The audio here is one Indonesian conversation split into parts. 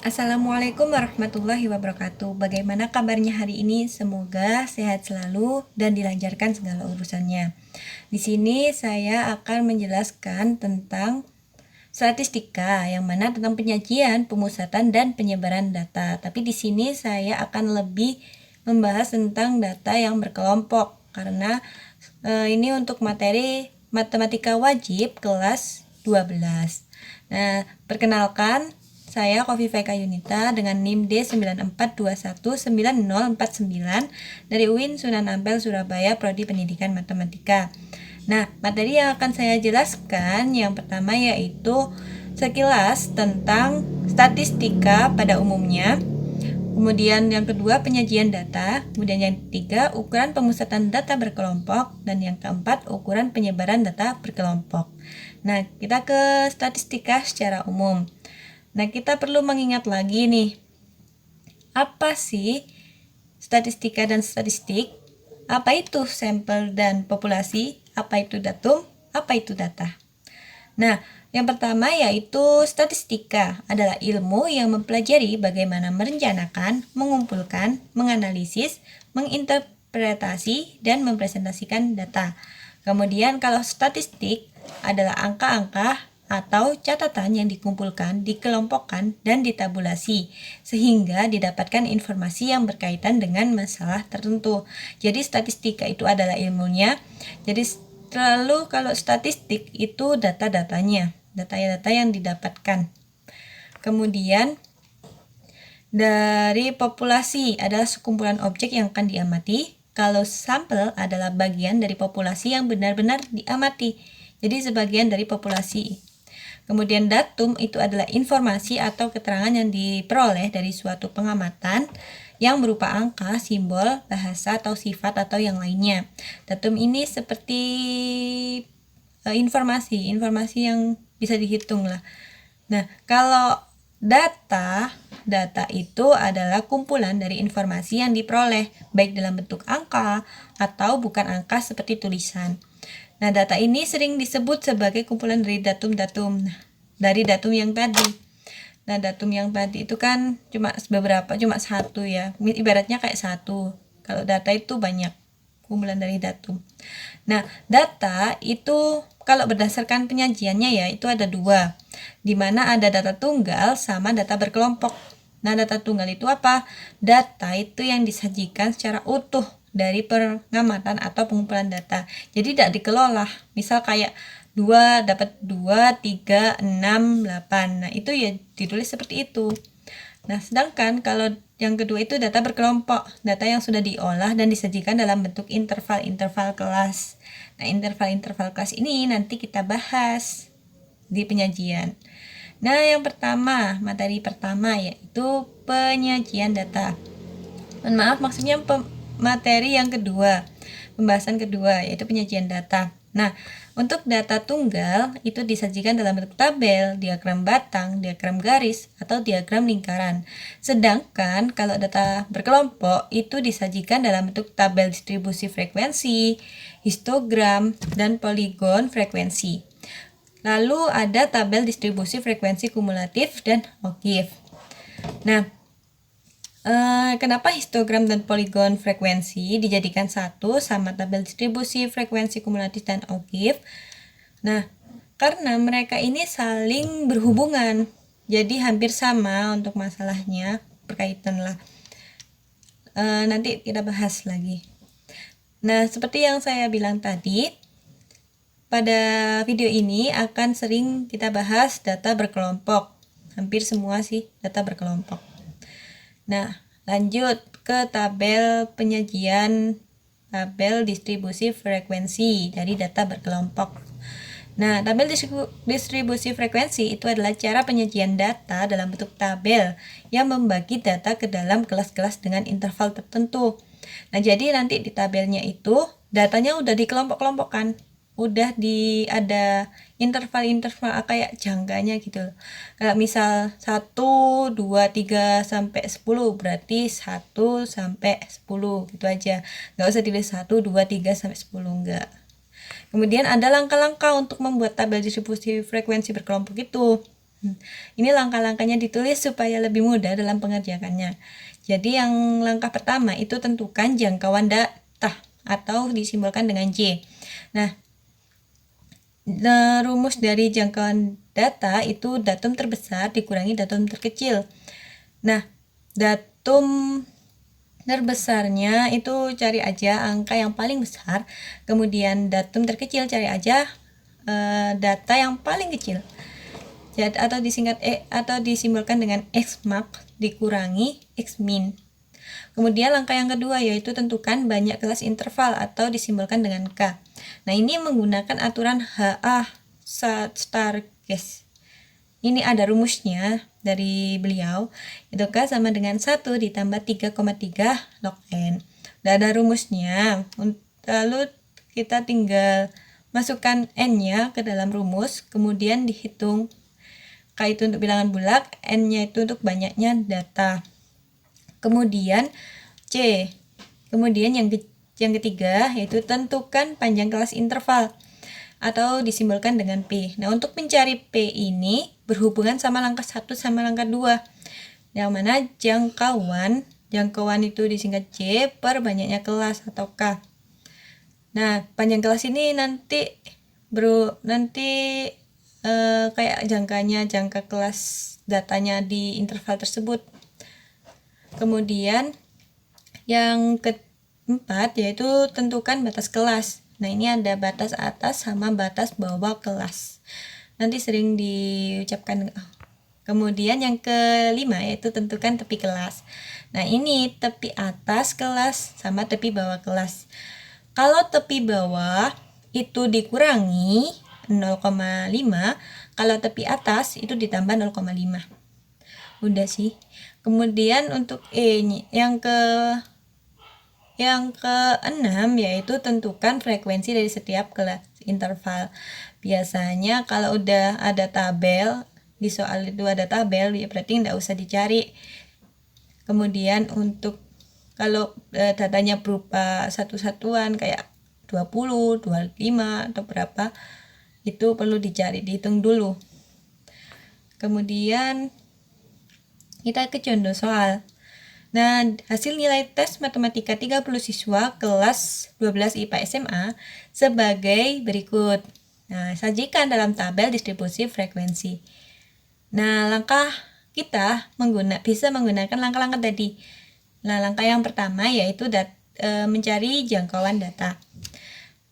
Assalamualaikum warahmatullahi wabarakatuh. Bagaimana kabarnya hari ini? Semoga sehat selalu dan dilancarkan segala urusannya. Di sini saya akan menjelaskan tentang statistika, yang mana tentang penyajian, pemusatan, dan penyebaran data. Tapi di sini saya akan lebih membahas tentang data yang berkelompok, karena ini untuk materi matematika wajib kelas 12. Nah, perkenalkan, saya Khofifah Yunita dengan NIM D94219049 dari UIN Sunan Ampel Surabaya, Prodi Pendidikan Matematika. Nah, materi yang akan saya jelaskan yang pertama yaitu sekilas tentang statistika pada umumnya. Kemudian yang kedua penyajian data, kemudian yang ketiga ukuran pemusatan data berkelompok, dan yang keempat ukuran penyebaran data berkelompok. Nah, kita ke statistika secara umum. Nah, kita perlu mengingat lagi nih, apa sih statistika dan statistik? Apa itu sampel dan populasi? Apa itu datum? Apa itu data? Nah, yang pertama yaitu statistika adalah ilmu yang mempelajari bagaimana merencanakan, mengumpulkan, menganalisis, menginterpretasi, dan mempresentasikan data. Kemudian kalau statistik adalah angka-angka atau catatan yang dikumpulkan, dikelompokkan, dan ditabulasi sehingga didapatkan informasi yang berkaitan dengan masalah tertentu. Jadi statistika itu adalah ilmunya. Jadi lalu kalau statistik itu data-datanya, data-data yang didapatkan. Kemudian dari populasi adalah sekumpulan objek yang akan diamati. Kalau sampel adalah bagian dari populasi yang benar-benar diamati. Jadi sebagian dari populasi. Kemudian datum itu adalah informasi atau keterangan yang diperoleh dari suatu pengamatan yang berupa angka, simbol, bahasa, atau sifat, atau yang lainnya. Datum ini seperti informasi yang bisa dihitung lah. Nah, kalau data itu adalah kumpulan dari informasi yang diperoleh, baik dalam bentuk angka atau bukan angka seperti tulisan. Nah, data ini sering disebut sebagai kumpulan dari datum-datum. Nah, dari datum yang tadi. Nah, datum yang tadi itu kan cuma satu ya. Ibaratnya kayak satu. Kalau data itu banyak, kumpulan dari datum. Nah, data itu kalau berdasarkan penyajiannya ya, itu ada dua. Di mana ada data tunggal sama data berkelompok. Nah, data tunggal itu apa? Data itu yang disajikan secara utuh dari pengamatan atau pengumpulan data. Jadi tidak dikelola. Misal kayak 2 dapat 2, 3, 6, 8. Nah, itu ya ditulis seperti itu. Nah, sedangkan kalau yang kedua itu data berkelompok, data yang sudah diolah dan disajikan dalam bentuk interval-interval kelas. Nah, interval-interval kelas ini nanti kita bahas di penyajian. Nah, yang pertama, materi pertama yaitu penyajian data. Mohon maaf, maksudnya materi yang kedua, pembahasan kedua yaitu penyajian data. Nah, untuk data tunggal itu disajikan dalam bentuk tabel, diagram batang, diagram garis, atau diagram lingkaran. Sedangkan kalau data berkelompok itu disajikan dalam bentuk tabel distribusi frekuensi, histogram, dan poligon frekuensi. Lalu ada tabel distribusi frekuensi kumulatif dan okif. Nah, kenapa histogram dan poligon frekuensi dijadikan satu sama tabel distribusi frekuensi kumulatif dan okif? Nah, karena mereka ini saling berhubungan, jadi hampir sama untuk masalahnya, berkaitan lah. Nanti kita bahas lagi. Nah, seperti yang saya bilang tadi, pada video ini akan sering kita bahas data berkelompok. Hampir semua sih data berkelompok. Nah, lanjut ke tabel penyajian, tabel distribusi frekuensi dari data berkelompok. Nah, tabel distribusi frekuensi itu adalah cara penyajian data dalam bentuk tabel yang membagi data ke dalam kelas-kelas dengan interval tertentu. Nah, jadi nanti di tabelnya itu datanya udah dikelompok-kelompokkan. Udah ada interval-interval kayak jangganya gitu. Kalau misal 1, 2, 3 sampai 10 berarti 1 sampai 10 gitu aja. Enggak usah ditulis 1, 2, 3 sampai 10 enggak. Kemudian ada langkah-langkah untuk membuat tabel distribusi frekuensi berkelompok itu. Ini langkah-langkahnya ditulis supaya lebih mudah dalam pengerjakannya. Jadi yang langkah pertama itu tentukan jangkauan data atau disimbolkan dengan J. Nah, rumus dari jangkauan data itu datum terbesar dikurangi datum terkecil. Nah, datum terbesarnya itu cari aja angka yang paling besar, kemudian datum terkecil cari aja data yang paling kecil. Jadi, atau disingkat atau disimbolkan dengan Xmax dikurangi Xmin. Kemudian langkah yang kedua yaitu tentukan banyak kelas interval atau disimbolkan dengan K. Nah, ini menggunakan aturan HA star case. Ini ada rumusnya dari beliau, itu K sama dengan 1 ditambah 3,3 log N. Udah ada rumusnya, lalu kita tinggal masukkan N-nya ke dalam rumus, kemudian dihitung. K itu untuk bilangan bulat, N-nya itu untuk banyaknya data. Kemudian C. Kemudian yang ketiga yaitu tentukan panjang kelas interval atau disimbolkan dengan P. Nah, untuk mencari P ini berhubungan sama langkah 1 sama langkah 2. Yang mana jangkauan itu disingkat J per banyaknya kelas atau K. Nah, panjang kelas ini nanti kayak jangka kelas datanya di interval tersebut. Kemudian yang keempat yaitu tentukan batas kelas. Nah, ini ada batas atas sama batas bawah kelas. Nanti sering diucapkan. Kemudian yang kelima yaitu tentukan tepi kelas. Nah, ini tepi atas kelas sama tepi bawah kelas. Kalau tepi bawah itu dikurangi 0,5, kalau tepi atas itu ditambah 0,5. Udah sih. Kemudian untuk yang keenam yaitu tentukan frekuensi dari setiap kelas interval. Biasanya kalau udah ada tabel, di soal itu ada tabel, ya berarti nggak usah dicari. Kemudian untuk kalau datanya berupa satu-satuan kayak 20, 25 atau berapa, itu perlu dicari, dihitung dulu. Kemudian kita ke contoh soal. Nah, hasil nilai tes matematika 30 siswa kelas 12 IPA SMA sebagai berikut. Nah, sajikan dalam tabel distribusi frekuensi. Nah, langkah kita bisa menggunakan langkah-langkah tadi. Nah, langkah yang pertama yaitu mencari jangkauan data.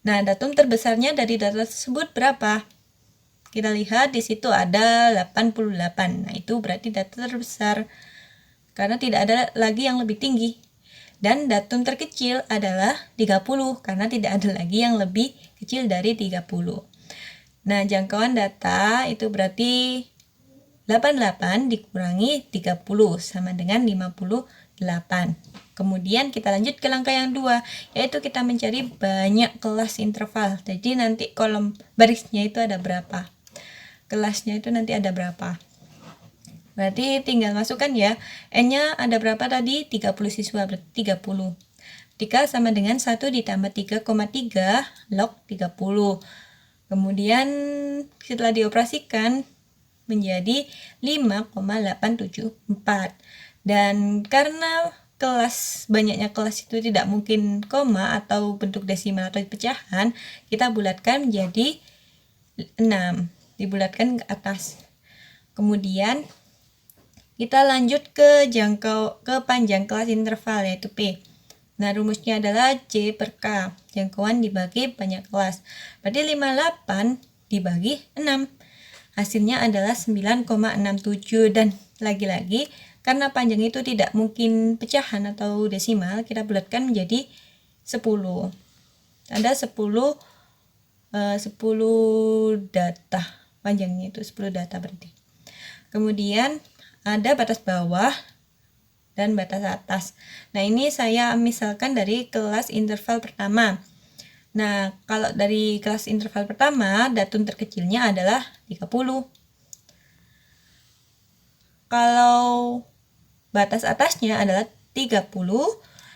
Nah, datum terbesarnya dari data tersebut berapa? Kita lihat di situ ada 88. Nah, itu berarti data terbesar karena tidak ada lagi yang lebih tinggi. Dan datum terkecil adalah 30 karena tidak ada lagi yang lebih kecil dari 30. Nah, jangkauan data itu berarti 88 dikurangi 30 sama dengan 58. Kemudian kita lanjut ke langkah yang 2, yaitu kita mencari banyak kelas interval. Jadi nanti kolom barisnya itu ada berapa, kelasnya itu nanti ada berapa. Berarti tinggal masukkan ya, N-nya ada berapa tadi? 30 siswa, berarti 30. 3 sama dengan 1 ditambah 3,3 log 30. Kemudian setelah dioperasikan menjadi 5,874. Dan karena banyaknya kelas itu tidak mungkin koma atau bentuk desimal atau pecahan, kita bulatkan menjadi 6, dibulatkan ke atas. Kemudian kita lanjut ke panjang kelas interval yaitu P. Nah, rumusnya adalah J per K, jangkauan dibagi banyak kelas. Berarti 58 dibagi 6. Hasilnya adalah 9,67 dan lagi-lagi karena panjang itu tidak mungkin pecahan atau desimal, kita bulatkan menjadi 10. Ada 10 data, panjangnya itu 10 data berarti. Kemudian ada batas bawah dan batas atas. Nah, ini saya misalkan dari kelas interval pertama. Nah, kalau dari kelas interval pertama, datum terkecilnya adalah 30. Kalau batas atasnya adalah 30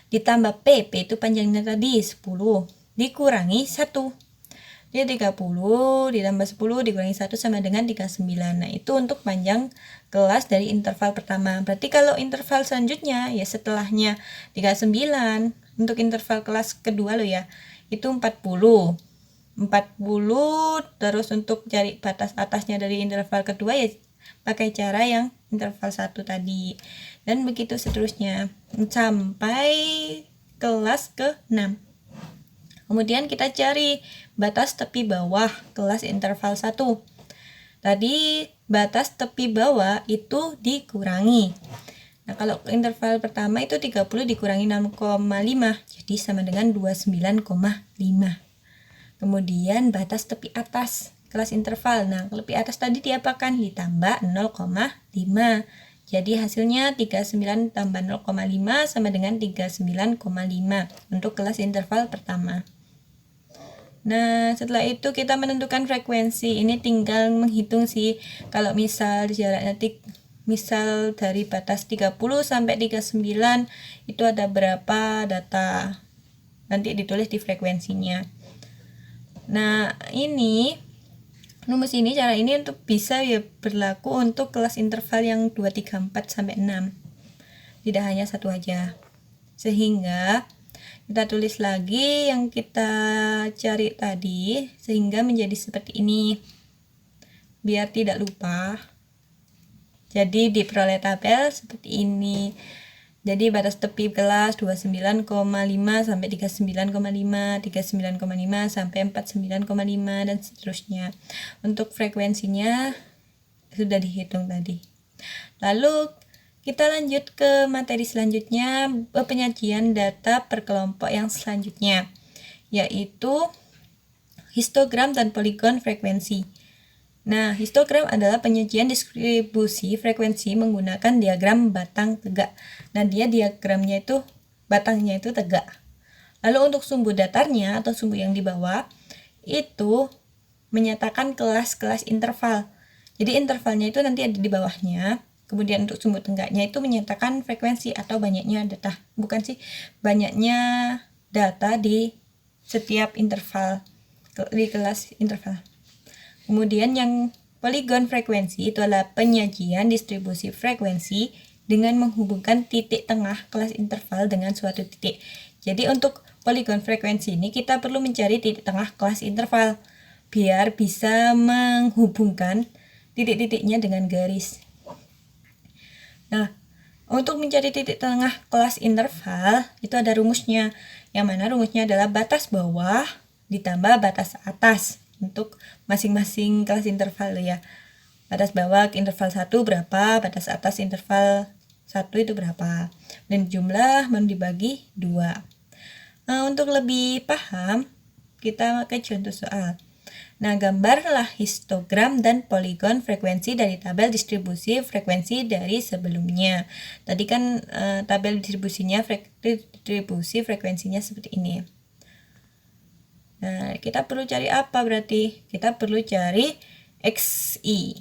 ditambah P itu panjangnya tadi 10, dikurangi 1. Ya 30 ditambah 10 dikurangi 1 sama dengan 39. Nah, itu untuk panjang kelas dari interval pertama. Berarti kalau interval selanjutnya, ya setelahnya 39, untuk interval kelas kedua loh ya, itu 40. 40, terus untuk cari batas atasnya dari interval kedua ya pakai cara yang interval 1 tadi. Dan begitu seterusnya sampai kelas ke-6. Kemudian kita cari batas tepi bawah kelas interval 1. Tadi batas tepi bawah itu dikurangi. Nah, kalau interval pertama itu 30 dikurangi 6,5, jadi sama dengan 29,5. Kemudian batas tepi atas kelas interval. Nah, tepi atas tadi diapakan? Ditambah 0,5. Jadi hasilnya 39 tambah 0,5 sama dengan 39,5 untuk kelas interval pertama. Nah, setelah itu kita menentukan frekuensi. Ini tinggal menghitung sih. Kalau misal jaraknya misal dari batas 30 sampai 39 itu ada berapa data. Nanti ditulis di frekuensinya. Nah, ini rumus ini, cara ini untuk bisa ya berlaku untuk kelas interval yang 2, 3, 4 sampai 6. Tidak hanya satu aja. Sehingga kita tulis lagi yang kita cari tadi sehingga menjadi seperti ini. Biar tidak lupa. Jadi diperoleh tabel seperti ini. Jadi batas tepi kelas 29,5 sampai 39,5, 39,5 sampai 49,5 dan seterusnya. Untuk frekuensinya sudah dihitung tadi. Lalu kita lanjut ke materi selanjutnya, penyajian data per kelompok yang selanjutnya, yaitu histogram dan poligon frekuensi. Nah, histogram adalah penyajian distribusi frekuensi menggunakan diagram batang tegak. Nah, dia diagramnya itu, batangnya itu tegak. Lalu untuk sumbu datarnya atau sumbu yang di bawah, itu menyatakan kelas-kelas interval. Jadi intervalnya itu nanti ada di bawahnya. Kemudian untuk sumbu tegaknya itu menyatakan frekuensi atau banyaknya data. Bukan sih, banyaknya data di setiap interval, di kelas interval. Kemudian yang poligon frekuensi itu adalah penyajian distribusi frekuensi dengan menghubungkan titik tengah kelas interval dengan suatu titik. Jadi untuk poligon frekuensi ini kita perlu mencari titik tengah kelas interval biar bisa menghubungkan titik-titiknya dengan garis. Nah, untuk mencari titik tengah kelas interval itu ada rumusnya, yang mana rumusnya adalah batas bawah ditambah batas atas untuk masing-masing kelas interval ya. Batas bawah interval 1 berapa, batas atas interval 1 itu berapa, dan jumlah dibagi 2. Untuk lebih paham kita pakai contoh soal. Nah, gambarlah histogram dan poligon frekuensi dari tabel distribusi frekuensi dari sebelumnya. Tadi kan tabel distribusi frekuensinya seperti ini. Nah, kita perlu cari apa berarti? Kita perlu cari XI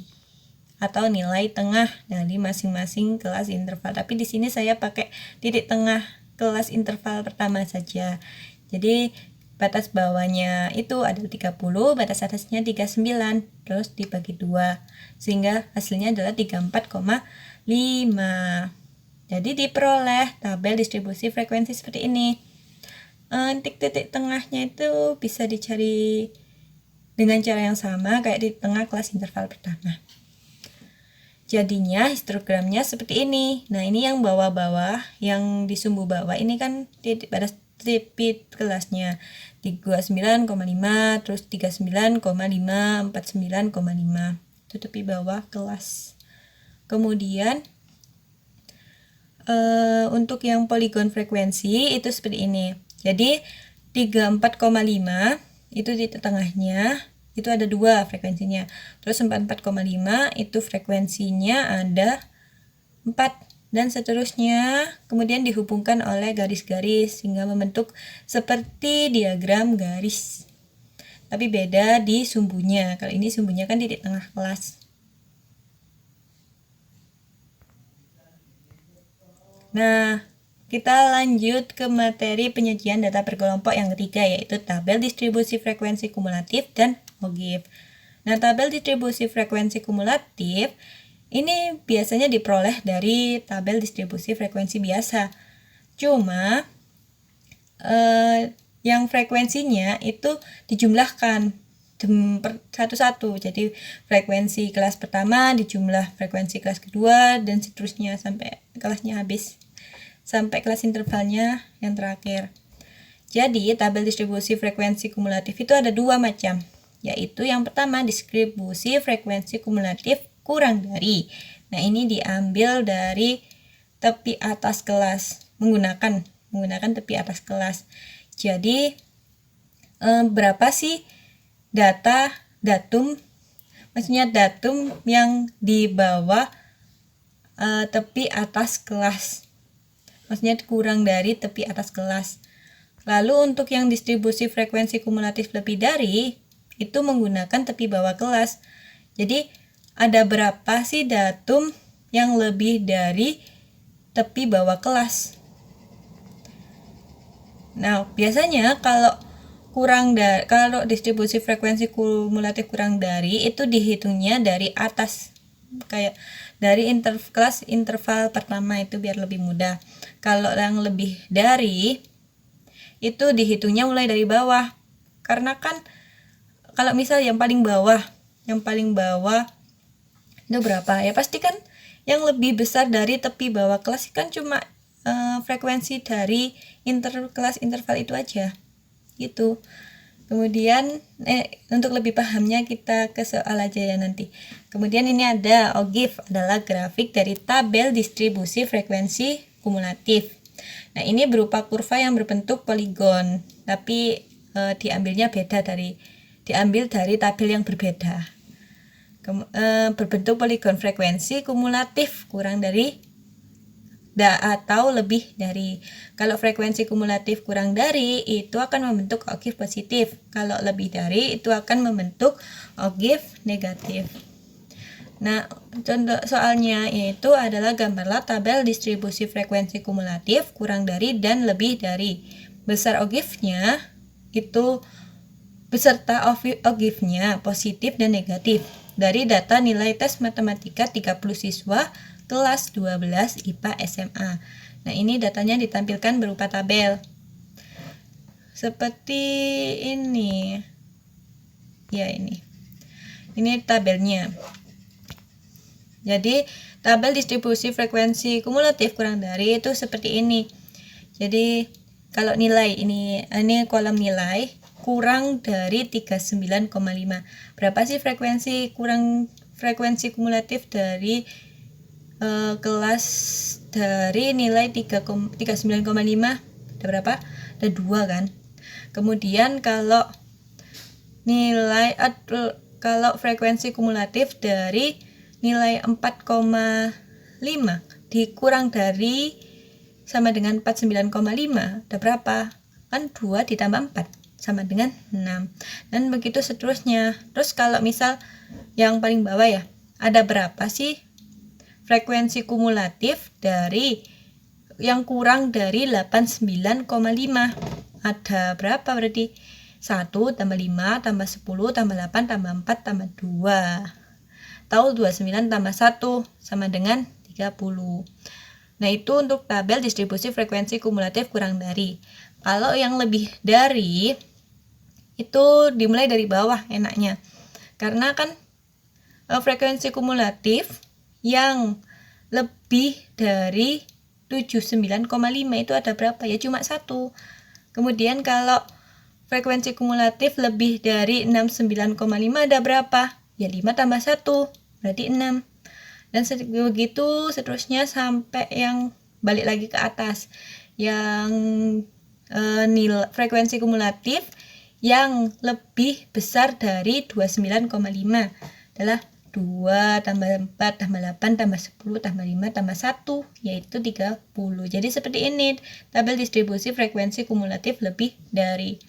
atau nilai tengah dari masing-masing kelas interval. Tapi di sini saya pakai titik tengah kelas interval pertama saja. Jadi batas bawahnya itu ada 30, batas atasnya 39, terus dibagi 2, sehingga hasilnya adalah 34,5. Jadi diperoleh tabel distribusi frekuensi seperti ini. Titik tengahnya itu bisa dicari dengan cara yang sama kayak di tengah kelas interval pertama. Jadinya histogramnya seperti ini. Nah, ini yang bawah-bawah, yang di sumbu bawah ini kan titik batas titik kelasnya 39,5, terus 39,5, 49,5. Itu tepi bawah kelas. Kemudian untuk yang poligon frekuensi itu seperti ini. Jadi 34,5 itu titik tengahnya, itu ada 2 frekuensinya. Terus 44,5 itu frekuensinya ada 4. Dan seterusnya, kemudian dihubungkan oleh garis-garis sehingga membentuk seperti diagram garis. Tapi beda di sumbunya. Kalau ini sumbunya kan titik tengah kelas. Nah, kita lanjut ke materi penyajian data berkelompok yang ketiga, yaitu tabel distribusi frekuensi kumulatif dan OGIF. Nah, tabel distribusi frekuensi kumulatif ini biasanya diperoleh dari tabel distribusi frekuensi biasa. Cuma yang frekuensinya itu dijumlahkan satu-satu. Jadi frekuensi kelas pertama dijumlah frekuensi kelas kedua dan seterusnya sampai kelasnya habis, sampai kelas intervalnya yang terakhir. Jadi tabel distribusi frekuensi kumulatif itu ada dua macam, yaitu yang pertama distribusi frekuensi kumulatif kurang dari. Nah, ini diambil dari tepi atas kelas menggunakan tepi atas kelas. Jadi berapa sih datum, maksudnya datum yang di bawah tepi atas kelas, maksudnya kurang dari tepi atas kelas. Lalu untuk yang distribusi frekuensi kumulatif lebih dari, itu menggunakan tepi bawah kelas. Jadi ada berapa sih datum yang lebih dari tepi bawah kelas? Nah, biasanya kalau distribusi frekuensi kumulatif kurang dari itu dihitungnya dari atas, kayak dari kelas interval pertama, itu biar lebih mudah. Kalau yang lebih dari itu dihitungnya mulai dari bawah, karena kan kalau misal yang paling bawah itu berapa ya, pasti kan yang lebih besar dari tepi bawah kelas kan cuma frekuensi dari kelas interval itu aja gitu. Kemudian untuk lebih pahamnya kita ke soal aja ya nanti. Kemudian ini ada OGIF, adalah grafik dari tabel distribusi frekuensi kumulatif. Nah, ini berupa kurva yang berbentuk poligon, tapi diambil dari tabel yang berbeda. Berbentuk poligon frekuensi kumulatif kurang dari atau lebih dari. Kalau frekuensi kumulatif kurang dari itu akan membentuk OGIF positif. Kalau lebih dari itu akan membentuk OGIF negatif. Nah, contoh soalnya yaitu adalah gambarlah tabel distribusi frekuensi kumulatif kurang dari dan lebih dari. Besar OGIF-nya itu beserta OGIF-nya positif dan negatif dari data nilai tes matematika 30 siswa kelas 12 IPA SMA. Nah, ini datanya ditampilkan berupa tabel. Seperti ini. Ya, ini. Ini tabelnya. Jadi, tabel distribusi frekuensi kumulatif kurang dari itu seperti ini. Jadi, kalau nilai ini kolom nilai kurang dari 39,5. Berapa sih frekuensi kumulatif dari kelas dari nilai 39,5? Ada berapa? Ada 2 kan. Kemudian kalau frekuensi kumulatif dari nilai 4,5 dikurang dari sama dengan 49,5, ada berapa? Kan 2 ditambah 4 sama dengan 6. Dan begitu seterusnya. Terus kalau misal yang paling bawah ya, ada berapa sih frekuensi kumulatif dari yang kurang dari 89,5? Ada berapa berarti? 1 tambah 5 tambah 10 tambah 8 tambah 4 tambah 2 atau 29 tambah 1 sama dengan 30. Nah, itu untuk tabel distribusi frekuensi kumulatif kurang dari. Kalau yang lebih dari itu dimulai dari bawah enaknya, karena kan frekuensi kumulatif yang lebih dari 79,5 itu ada berapa ya? Cuma 1. Kemudian kalau frekuensi kumulatif lebih dari 69,5 ada berapa? Ya 5 tambah 1 berarti 6. Dan begitu seterusnya sampai yang balik lagi ke atas, yang nilai frekuensi kumulatif yang lebih besar dari 29,5 adalah 2 tambah 4 tambah 8 tambah 10 tambah 5 tambah 1, yaitu 30. Jadi seperti ini tabel distribusi frekuensi kumulatif lebih dari.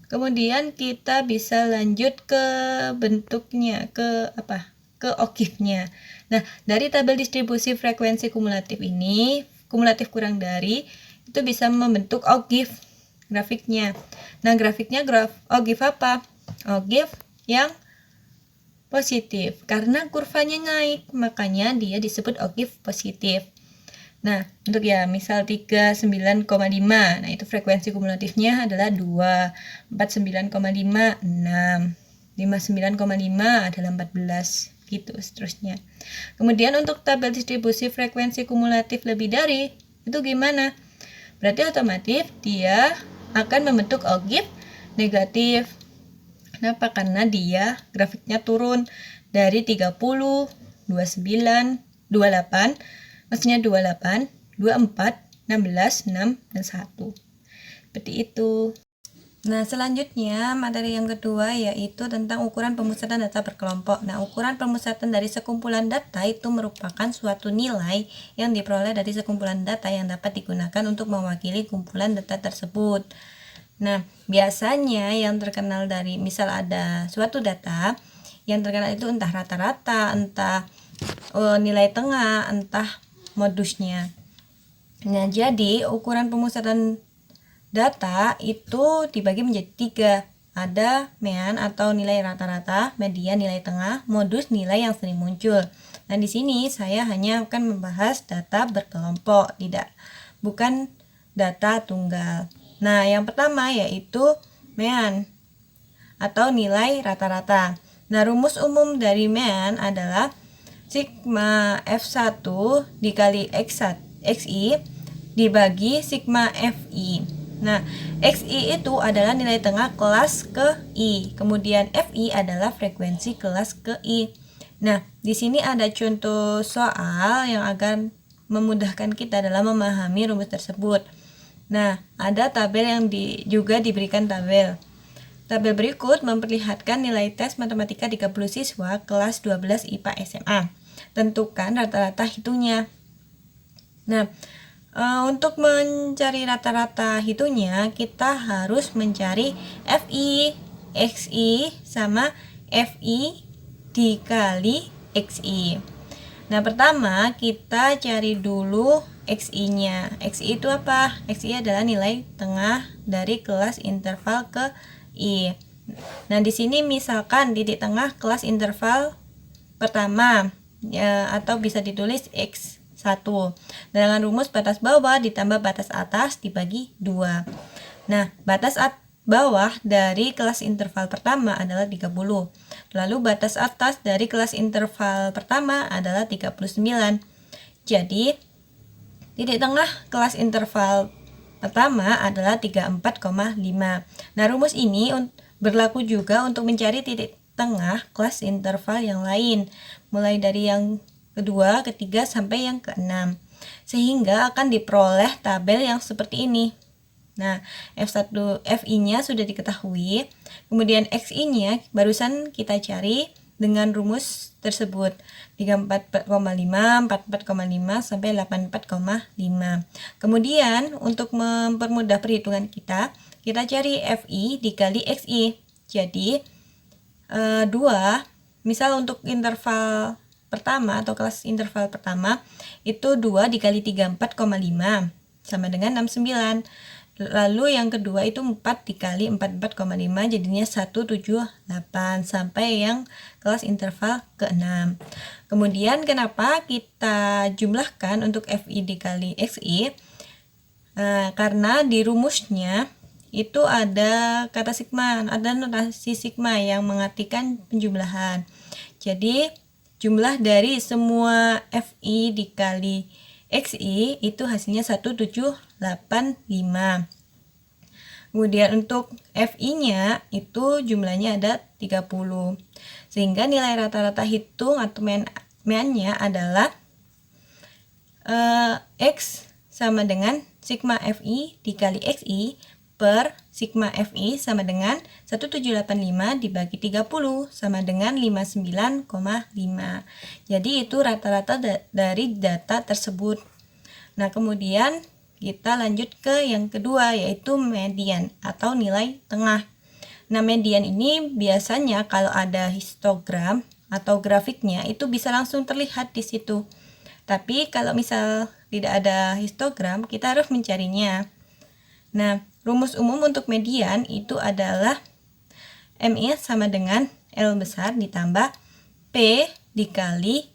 Kemudian kita bisa lanjut ke bentuknya, ke OGIF-nya. Nah, dari tabel distribusi frekuensi kumulatif ini kumulatif kurang dari itu bisa membentuk ogive grafiknya. Nah, grafiknya ogive apa? Ogive yang positif karena kurvanya naik, makanya dia disebut ogive positif. Nah, untuk ya misal 39,5, nah itu frekuensi kumulatifnya adalah 2, 49,5, 6, 59,5 adalah 14, gitu seterusnya. Kemudian untuk tabel distribusi frekuensi kumulatif lebih dari, itu gimana? Berarti otomatis dia akan membentuk ogive negatif. Kenapa? Karena dia grafiknya turun dari 30, 29, 28, maksudnya 28, 24, 16, 6, dan 1. Seperti itu. Nah, selanjutnya materi yang kedua yaitu tentang ukuran pemusatan data berkelompok. Nah, ukuran pemusatan dari sekumpulan data itu merupakan suatu nilai yang diperoleh dari sekumpulan data yang dapat digunakan untuk mewakili kumpulan data tersebut. Nah, biasanya yang terkenal dari misal ada suatu data, yang terkenal itu entah rata-rata, entah nilai tengah, entah modusnya. Nah, jadi ukuran pemusatan data itu dibagi menjadi 3. Ada mean atau nilai rata-rata, median nilai tengah, modus nilai yang sering muncul. Nah, di sini saya hanya akan membahas data berkelompok, bukan data tunggal. Nah, yang pertama yaitu mean atau nilai rata-rata. Nah, rumus umum dari mean adalah sigma F1 dikali XI dibagi sigma FI. Nah, XI itu adalah nilai tengah kelas ke I. Kemudian FI adalah frekuensi kelas ke I. Nah, di sini ada contoh soal yang akan memudahkan kita dalam memahami rumus tersebut. Nah, ada tabel yang juga diberikan tabel. Tabel berikut memperlihatkan nilai tes matematika 30 siswa kelas 12 IPA SMA. Tentukan rata-rata hitungnya. Nah, untuk mencari rata-rata hitungnya, kita harus mencari FI, XI, sama FI dikali XI. Nah, pertama kita cari dulu XI-nya. XI itu apa? XI adalah nilai tengah dari kelas interval ke I. Nah, di sini misalkan titik tengah kelas interval pertama ya, atau bisa ditulis X1 dengan rumus batas bawah ditambah batas atas dibagi 2. Nah, batas bawah dari kelas interval pertama adalah 30. Lalu batas atas dari kelas interval pertama adalah 39. Jadi, titik tengah kelas interval pertama adalah 34,5. Nah, rumus ini berlaku juga untuk mencari titik tengah kelas interval yang lain, mulai dari yang kedua, ketiga, sampai yang keenam. Sehingga akan diperoleh tabel yang seperti ini. Nah, FI-nya sudah diketahui, kemudian XI-nya barusan kita cari dengan rumus tersebut 34,5, 44,5 sampai 84,5. Kemudian untuk mempermudah perhitungan kita cari FI dikali XI. Jadi 2, misal untuk interval pertama atau kelas interval pertama itu 2 dikali 34,5 sama dengan 69. Lalu yang kedua itu 4 dikali 44,5 jadinya 178 sampai yang kelas interval ke-6. Kemudian kenapa kita jumlahkan untuk FI dikali XI? Karena di rumusnya itu ada kata sigma, ada notasi sigma yang mengartikan penjumlahan. Jadi jumlah dari semua FI dikali XI itu hasilnya 1785. Kemudian untuk FI-nya itu jumlahnya ada 30. Sehingga nilai rata-rata hitung atau mean-nya adalah X sama dengan sigma FI dikali XI per sigma FI sama dengan 1785 dibagi 30 sama dengan 59,5. Jadi itu rata-rata dari data tersebut. Nah, kemudian kita lanjut ke yang kedua yaitu median atau nilai tengah. Nah, median ini biasanya kalau ada histogram atau grafiknya itu bisa langsung terlihat di situ. Tapi kalau misal tidak ada histogram, kita harus mencarinya. Nah, rumus umum untuk median itu adalah MI sama dengan L besar ditambah P dikali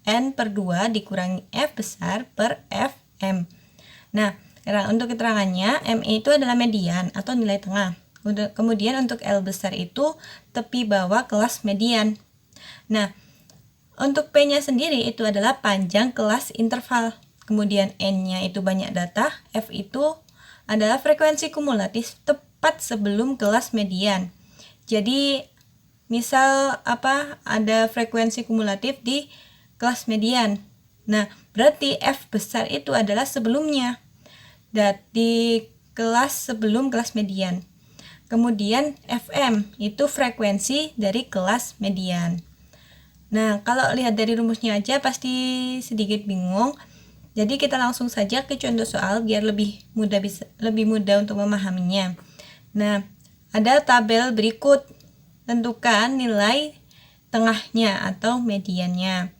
N per 2 dikurangi F besar per FM. Nah, untuk keterangannya, MI itu adalah median atau nilai tengah. Kemudian untuk L besar itu tepi bawah kelas median. Nah, untuk P-nya sendiri itu adalah panjang kelas interval. Kemudian N-nya itu banyak data, F itu adalah frekuensi kumulatif tepat sebelum kelas median. Jadi misal ada frekuensi kumulatif di kelas median. Nah, berarti F besar itu adalah sebelumnya. Di kelas sebelum kelas median. Kemudian FM itu frekuensi dari kelas median. Nah, kalau lihat dari rumusnya aja pasti sedikit bingung. Jadi kita langsung saja ke contoh soal biar lebih mudah untuk memahaminya. Nah, ada tabel berikut. Tentukan nilai tengahnya atau mediannya.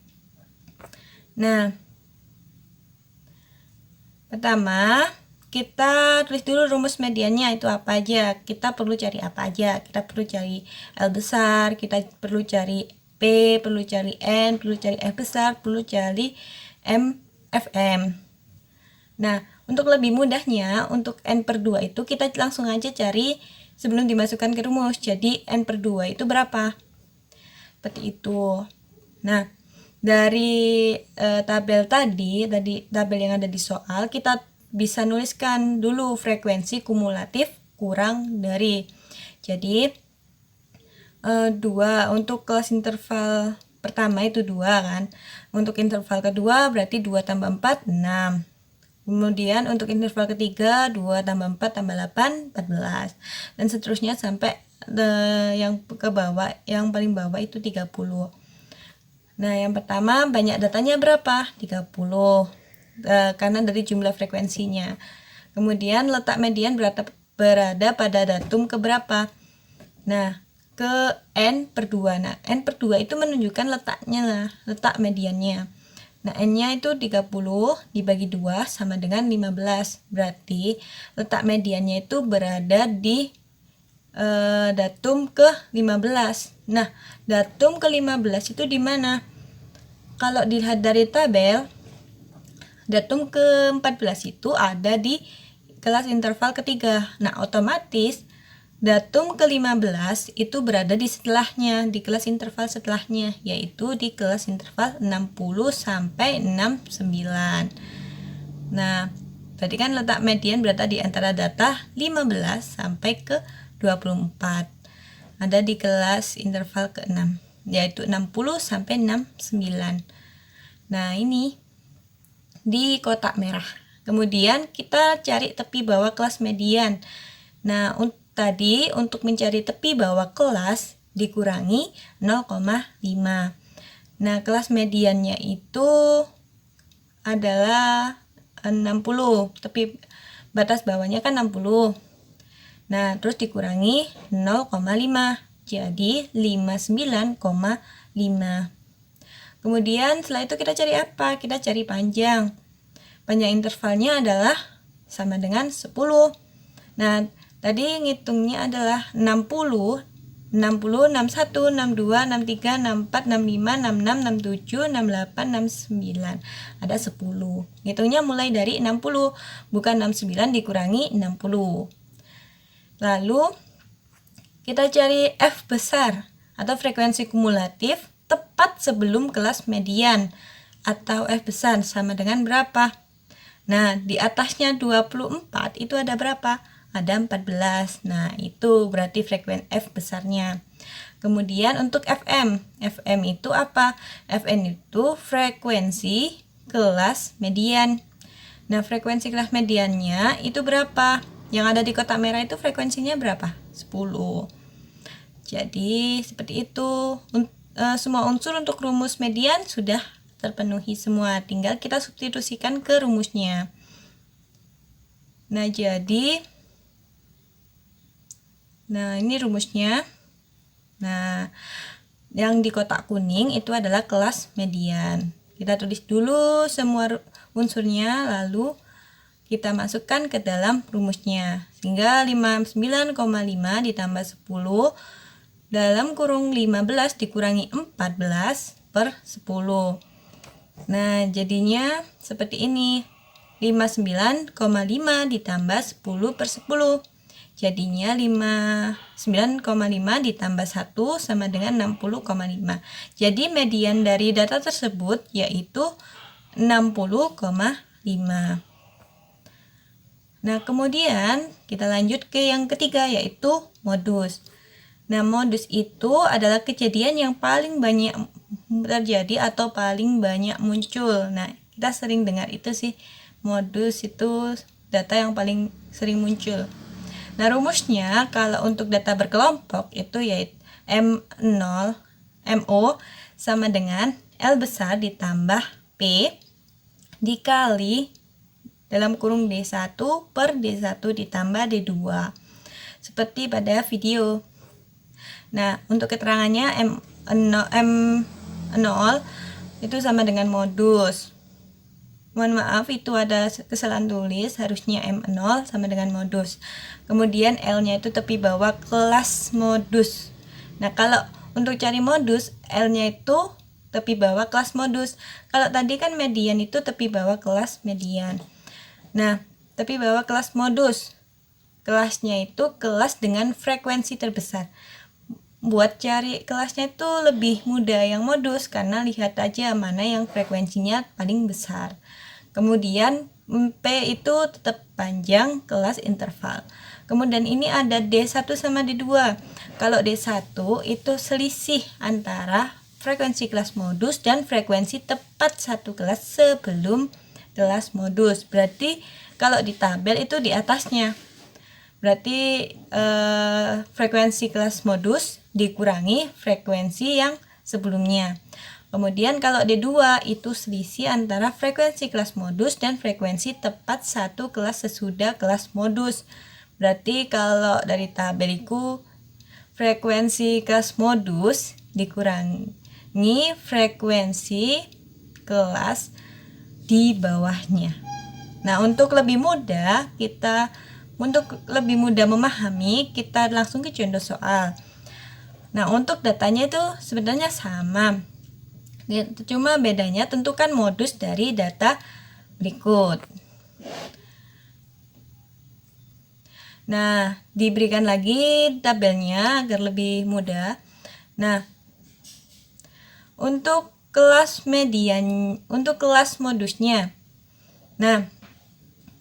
Nah, pertama kita tulis dulu rumus mediannya itu apa aja. Kita perlu cari apa aja. Kita perlu cari L besar, kita perlu cari P, perlu cari N, perlu cari F besar, perlu cari FM. Nah, untuk lebih mudahnya, untuk N per 2 itu kita langsung aja cari sebelum dimasukkan ke rumus. Jadi N per 2 itu berapa? Seperti itu. Nah, dari tabel tabel yang ada di soal, kita bisa nuliskan dulu frekuensi kumulatif kurang dari. Jadi 2 untuk kelas interval pertama itu 2 kan. Untuk interval kedua berarti 2 tambah 4 6. Kemudian untuk interval ketiga 2 tambah 4 tambah 8 14. Dan seterusnya sampai yang ke bawah, yang paling bawah itu 30. Nah, yang pertama banyak datanya berapa? 30. Karena dari jumlah frekuensinya. Kemudian letak median berada pada datum keberapa? Nah, ke N per 2. Nah, N per 2 itu menunjukkan letak mediannya. Nah, N-nya itu 30 dibagi 2 sama dengan 15. Berarti letak mediannya itu berada di datum ke-15. Nah, datum ke-15 itu di mana? Kalau dilihat dari tabel, datum ke-14 itu ada di kelas interval ketiga. Nah, otomatis datum ke-15 itu berada di setelahnya, di kelas interval setelahnya, yaitu di kelas interval 60 sampai 69. Nah, berarti kan letak median berada di antara data 15 sampai ke 24. Ada di kelas interval ke-6, yaitu 60 sampai 69. Nah, ini di kotak merah. Kemudian kita cari tepi bawah kelas median. Nah, tadi untuk mencari tepi bawah kelas dikurangi 0,5. Nah, kelas mediannya itu adalah 60. Tepi batas bawahnya kan 60. Nah, terus dikurangi 0,5. Jadi 59,5. Kemudian setelah itu kita cari apa? Kita cari panjang. Panjang intervalnya adalah sama dengan 10. Nah, tadi ngitungnya adalah 60, 61, 62, 63, 64, 65, 66, 67, 68, 69. Ada 10. Ngitungnya mulai dari 60, bukan 69 dikurangi 60. Lalu kita cari F besar atau frekuensi kumulatif tepat sebelum kelas median, atau F besar sama dengan berapa? Nah, di atasnya 24 itu ada berapa? Ada 14. Nah, itu berarti frekuensi F besarnya. Kemudian untuk FM. FM itu apa? FM itu frekuensi kelas median. Nah, frekuensi kelas mediannya itu berapa? Yang ada di kotak merah itu frekuensinya berapa? 10. Jadi, seperti itu. Semua unsur untuk rumus median sudah terpenuhi semua. Tinggal kita substitusikan ke rumusnya. Nah, ini rumusnya. Nah, yang di kotak kuning itu adalah kelas median. Kita tulis dulu semua unsurnya, lalu kita masukkan ke dalam rumusnya. Sehingga 59,5 ditambah 10 dalam kurung 15 dikurangi 14 per 10. Nah, jadinya seperti ini. 59,5 ditambah 10 per 10. Jadinya 59,5 ditambah 1 sama dengan 60,5. Jadi median dari data tersebut yaitu 60,5. Nah, kemudian kita lanjut ke yang ketiga yaitu modus. Nah, modus itu adalah kejadian yang paling banyak terjadi atau paling banyak muncul. Nah, kita sering dengar itu sih, modus itu data yang paling sering muncul. Nah, rumusnya kalau untuk data berkelompok itu yaitu MO sama dengan L besar ditambah P dikali dalam kurung D1 per D1 ditambah D2. Seperti pada video. Nah, untuk keterangannya M0 itu sama dengan modus. Mohon maaf, itu ada kesalahan tulis, harusnya M0 sama dengan modus. Kemudian L-nya itu tepi bawah kelas modus. Nah, kalau untuk cari modus, L-nya itu tepi bawah kelas modus. Kalau tadi kan median itu tepi bawah kelas median. Nah, tepi bawah kelas modus. Kelasnya itu kelas dengan frekuensi terbesar. Buat cari kelasnya itu lebih mudah yang modus karena lihat aja mana yang frekuensinya paling besar. Kemudian P itu tetap panjang kelas interval. Kemudian ini ada D1 sama D2. Kalau D1 itu selisih antara frekuensi kelas modus dan frekuensi tepat satu kelas sebelum kelas modus. Berarti kalau di tabel itu di atasnya. Berarti frekuensi kelas modus dikurangi frekuensi yang sebelumnya. Kemudian kalau D2 itu selisih antara frekuensi kelas modus dan frekuensi tepat satu kelas sesudah kelas modus. Berarti kalau dari tabeliku frekuensi kelas modus dikurangi frekuensi kelas di bawahnya. Nah, untuk lebih mudah memahami, kita langsung ke contoh soal. Nah, untuk datanya itu sebenarnya sama. Cuma bedanya tentukan modus dari data berikut. Nah, diberikan lagi tabelnya agar lebih mudah. Nah, untuk kelas median, untuk kelas modusnya. Nah,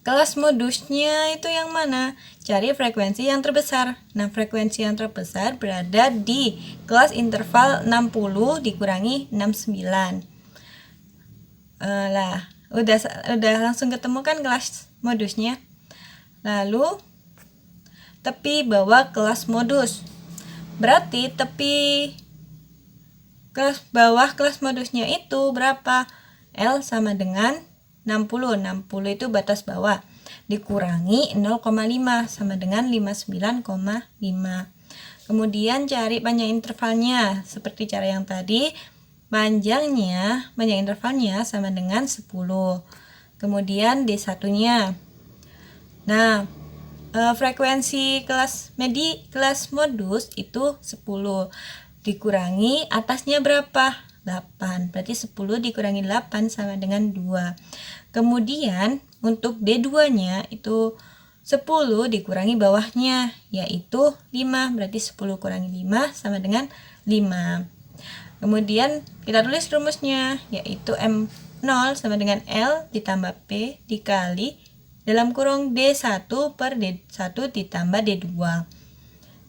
kelas modusnya itu yang mana? Cari frekuensi yang terbesar. Nah, frekuensi yang terbesar berada di kelas interval 60 dikurangi 69. Udah langsung ketemu kan kelas modusnya. Lalu tepi bawah kelas modus. Berarti tepi kelas bawah kelas modusnya itu berapa? L sama dengan 60 itu batas bawah dikurangi 0,5 sama dengan 59,5. Kemudian cari panjang intervalnya seperti cara yang tadi. Panjang intervalnya sama dengan 10. Kemudian D1-nya. Nah, frekuensi kelas modus itu 10 dikurangi atasnya berapa? 8. Berarti 10 dikurangi 8 sama dengan 2. Kemudian untuk D2-nya itu 10 dikurangi bawahnya yaitu 5. Berarti 10 kurangi 5 sama dengan 5. Kemudian kita tulis rumusnya yaitu M0 sama dengan L ditambah P dikali dalam kurung D1 per D1 ditambah D2.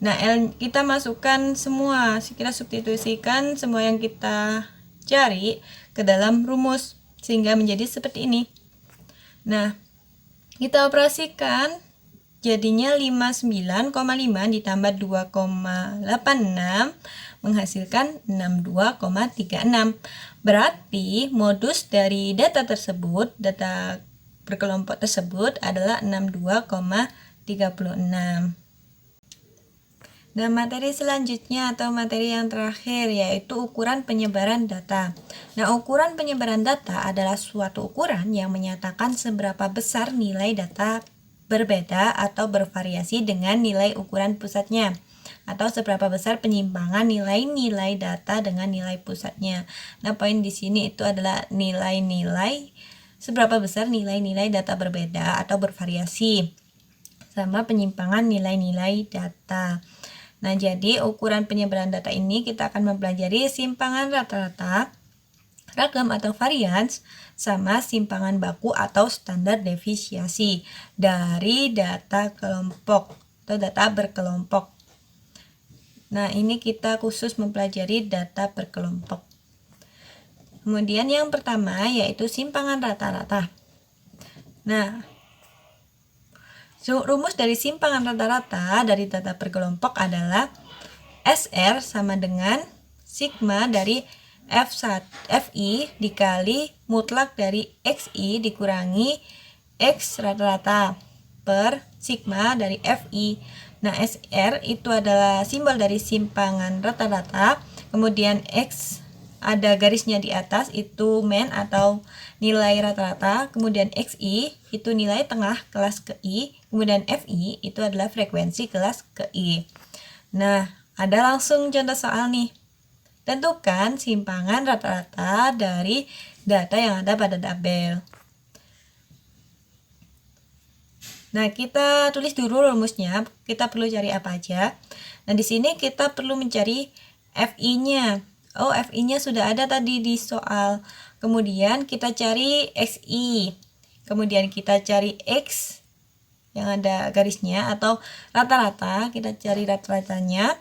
Nah, L kita masukkan semua, kita substitusikan semua yang kita cari ke dalam rumus sehingga menjadi seperti ini. Nah, kita operasikan jadinya 59,5 ditambah 2,86 menghasilkan 62,36. Berarti modus dari data tersebut, data berkelompok tersebut adalah 62,36. Nah, materi selanjutnya atau materi yang terakhir yaitu ukuran penyebaran data. Nah, ukuran penyebaran data adalah suatu ukuran yang menyatakan seberapa besar nilai data berbeda atau bervariasi dengan nilai ukuran pusatnya, atau seberapa besar penyimpangan nilai-nilai data dengan nilai pusatnya. Nah, poin di sini itu adalah nilai-nilai, seberapa besar nilai-nilai data berbeda atau bervariasi sama penyimpangan nilai-nilai data. Nah, jadi ukuran penyebaran data ini kita akan mempelajari simpangan rata-rata, ragam atau varians, sama simpangan baku atau standar deviasi dari data kelompok atau data berkelompok. Nah, ini kita khusus mempelajari data berkelompok. Kemudian yang pertama yaitu simpangan rata-rata. Nah, rumus dari simpangan rata-rata dari data berkelompok adalah SR sama dengan sigma dari FI dikali mutlak dari XI dikurangi X rata-rata per sigma dari FI. Nah, SR itu adalah simbol dari simpangan rata-rata, kemudian X ada garisnya di atas itu mean atau nilai rata-rata, kemudian XI itu nilai tengah kelas ke I, kemudian FI itu adalah frekuensi kelas ke I. Nah, ada langsung contoh soal nih. Tentukan simpangan rata-rata dari data yang ada pada tabel. Nah, kita tulis dulu rumusnya. Kita perlu cari apa aja. Nah, di sini kita perlu mencari FI-nya. Oh, FI-nya sudah ada tadi di soal. Kemudian kita cari XI. Kemudian kita cari X yang ada garisnya atau rata-rata. Kita cari rata-ratanya.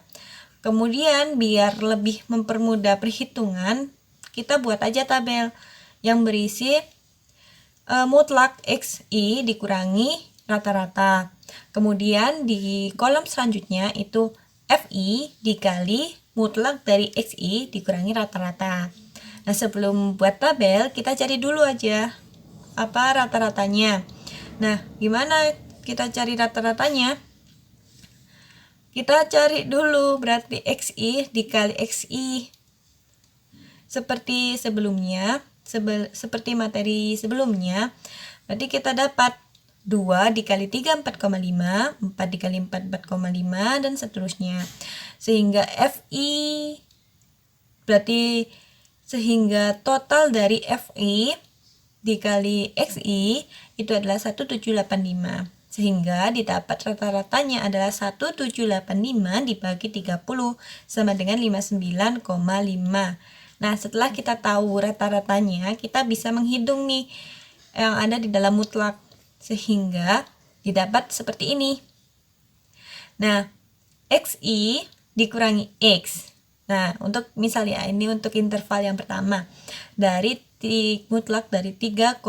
Kemudian biar lebih mempermudah perhitungan, kita buat aja tabel yang berisi mutlak XI dikurangi rata-rata. Kemudian di kolom selanjutnya itu FI dikali mutlak dari XI dikurangi rata-rata. Nah, sebelum buat tabel, kita cari dulu aja apa rata-ratanya. Nah, gimana kita cari rata-ratanya? Kita cari dulu berarti XI dikali XI. Seperti sebelumnya, seperti materi sebelumnya, berarti kita dapat 2 dikali 3 4,5, 4 dikali 4 4,5 dan seterusnya. Sehingga FI berarti sehingga total dari FI dikali XI itu adalah 1785. Sehingga didapat rata-ratanya adalah 1785 dibagi 30 sama dengan 59,5. Nah, setelah kita tahu rata-ratanya, kita bisa menghitung nih yang ada di dalam mutlak. Sehingga didapat seperti ini. Nah, XI dikurangi X. Nah, untuk misalnya ini untuk interval yang pertama. Dari mutlak dari 4,5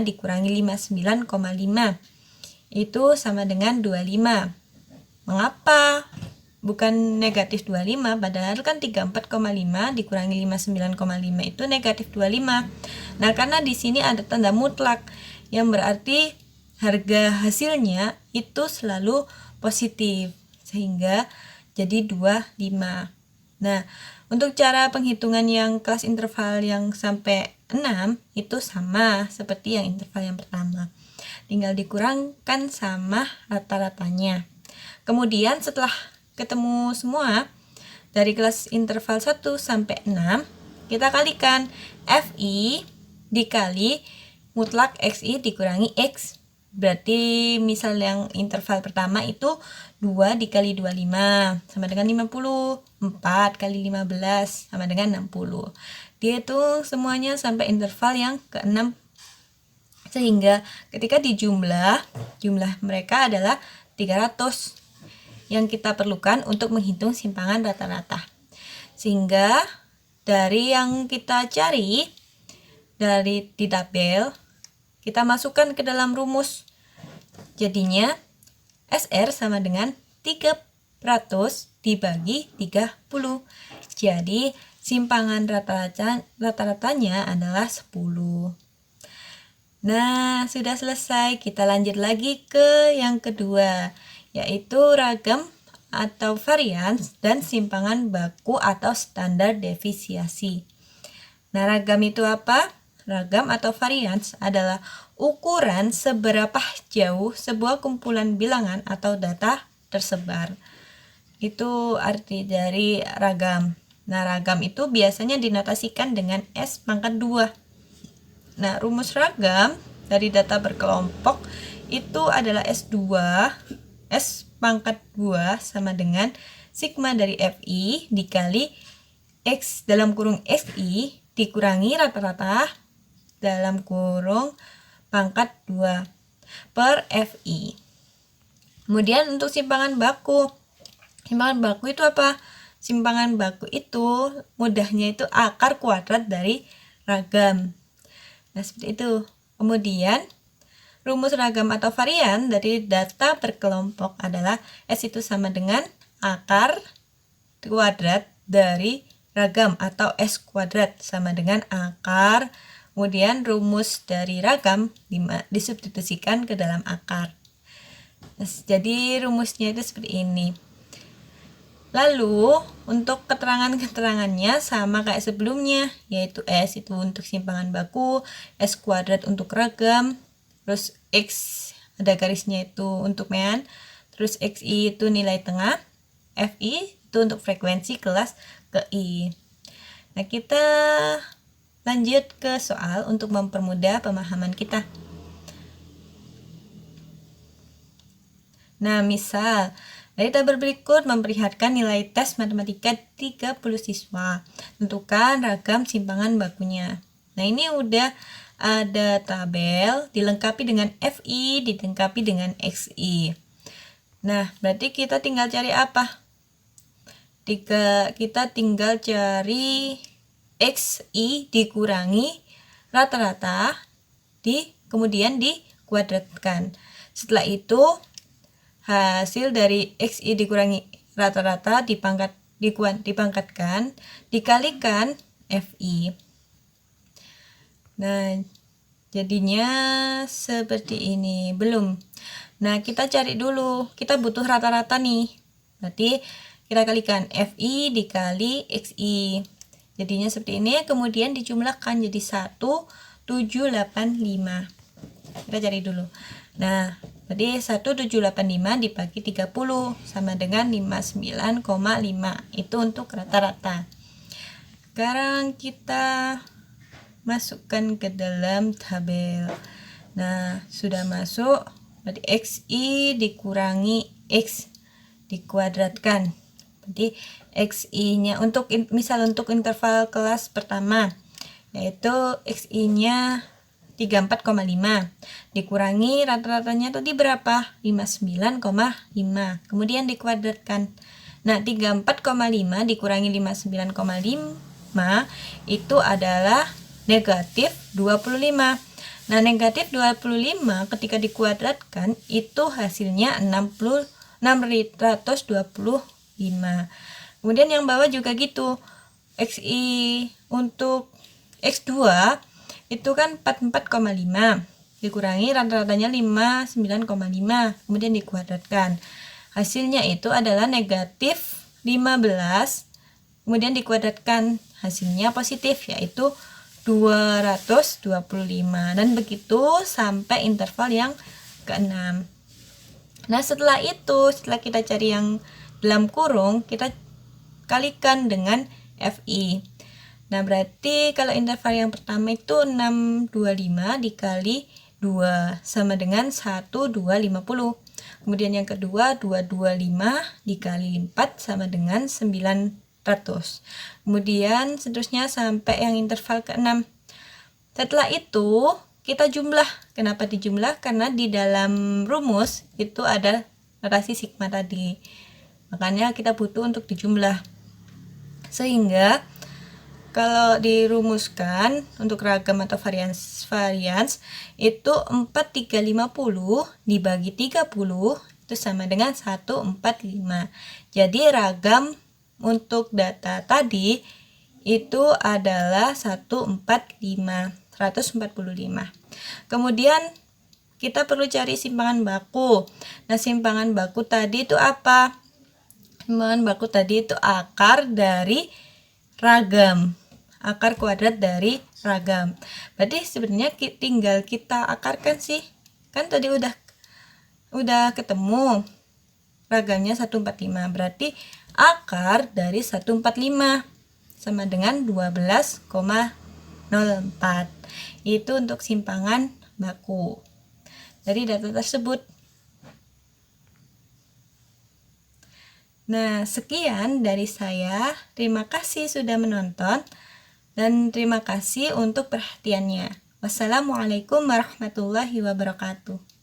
dikurangi 59,5. Itu sama dengan 25. Mengapa bukan negatif 25? Padahal kan 34,5 dikurangi 59,5 itu negatif 25. Nah, karena di sini ada tanda mutlak yang berarti harga hasilnya itu selalu positif, sehingga jadi 25. Nah, untuk cara penghitungan yang kelas interval yang sampai 6 itu sama seperti yang interval yang pertama. Tinggal dikurangkan sama rata-ratanya. Kemudian setelah ketemu semua dari kelas interval 1 sampai 6, kita kalikan FI dikali mutlak XI dikurangi X. Berarti misal yang interval pertama itu 2 dikali 25 sama dengan 50. 4 kali 15 sama dengan 60. Dihitung semuanya sampai interval yang ke-6. Sehingga ketika dijumlah, jumlah mereka adalah 300 yang kita perlukan untuk menghitung simpangan rata-rata. Sehingga dari yang kita cari dari di tabel, kita masukkan ke dalam rumus. Jadinya SR sama dengan 300 dibagi 30. Jadi simpangan rata-ratanya adalah 10. Nah, sudah selesai. Kita lanjut lagi ke yang kedua, yaitu ragam atau varians, dan simpangan baku atau standar deviasi. Nah, ragam itu apa? Ragam atau varians adalah ukuran seberapa jauh sebuah kumpulan bilangan atau data tersebar. Itu arti dari ragam. Nah, ragam itu biasanya dinotasikan dengan S pangkat 2. Nah, rumus ragam dari data berkelompok itu adalah S2, S pangkat 2 sama dengan sigma dari FI dikali X dalam kurung XI dikurangi rata-rata dalam kurung pangkat 2 per FI. Kemudian untuk simpangan baku. Simpangan baku itu apa? Simpangan baku itu mudahnya itu akar kuadrat dari ragam. Nah, seperti itu. Kemudian rumus ragam atau varian dari data berkelompok adalah S itu sama dengan akar kuadrat dari ragam atau S kuadrat sama dengan akar. Kemudian rumus dari ragam disubstitusikan ke dalam akar. Nah, jadi rumusnya itu seperti ini. Lalu untuk keterangan-keterangannya sama kayak sebelumnya, yaitu S itu untuk simpangan baku, S kuadrat untuk ragam, terus X ada garisnya itu untuk mean, terus XI itu nilai tengah, FI itu untuk frekuensi kelas ke I. Nah, kita lanjut ke soal untuk mempermudah pemahaman kita. Nah, misal dari tabel berikut memperlihatkan nilai tes matematika 30 siswa. Tentukan ragam simpangan bakunya. Nah, ini udah ada tabel dilengkapi dengan FI, dilengkapi dengan XI. Nah, berarti kita tinggal cari apa? Kita tinggal cari XI dikurangi rata-rata kemudian dikuadratkan. Setelah itu hasil dari XI dikurangi rata-rata dipangkatkan dikalikan FI. Nah, jadinya seperti ini. Belum. Nah, kita cari dulu. Kita butuh rata-rata nih. Berarti kita kalikan FI dikali XI. Jadinya seperti ini. Kemudian dijumlahkan jadi 1785. Kita cari dulu. Nah, jadi 1785 dibagi 30 sama dengan 59,5. Itu untuk rata-rata. Sekarang kita masukkan ke dalam tabel. Nah, sudah masuk. Berarti XI dikurangi X dikuadratkan. Berarti XI-nya untuk interval kelas pertama, yaitu XI-nya 34,5 dikurangi rata-ratanya itu di berapa? 59,5. Kemudian dikuadratkan. Nah, 34,5 dikurangi 59,5 itu adalah negatif 25. Nah, negatif 25 ketika dikuadratkan itu hasilnya 625. Kemudian yang bawah juga gitu. XI untuk X2 itu kan 44,5 dikurangi rata-ratanya 59,5 kemudian dikuadratkan. Hasilnya itu adalah negatif 15 kemudian dikuadratkan, hasilnya positif yaitu 225 dan begitu sampai interval yang ke-6. Nah, setelah kita cari yang dalam kurung, kita kalikan dengan FI. Nah, berarti kalau interval yang pertama itu 625 dikali 2 sama dengan 1250. Kemudian yang kedua 225 dikali 4 sama dengan 900. Kemudian seterusnya sampai yang interval ke-6. Setelah itu kita jumlah. Kenapa dijumlah? Karena di dalam rumus itu ada notasi sigma tadi. Makanya kita butuh untuk dijumlah. Sehingga kalau dirumuskan untuk ragam atau varians itu 4350 dibagi 30 itu sama dengan 145. Jadi ragam untuk data tadi itu adalah 145. Kemudian kita perlu cari simpangan baku. Nah, simpangan baku tadi itu apa? Bahan baku tadi itu akar dari ragam. Akar kuadrat dari ragam. Berarti sebenarnya tinggal kita akarkan sih. Kan tadi udah ketemu ragamnya 145. Berarti akar dari 145 sama dengan 12,04. Itu untuk simpangan baku dari data tersebut. Nah, sekian dari saya. Terima kasih sudah menonton dan terima kasih untuk perhatiannya. Wassalamualaikum warahmatullahi wabarakatuh.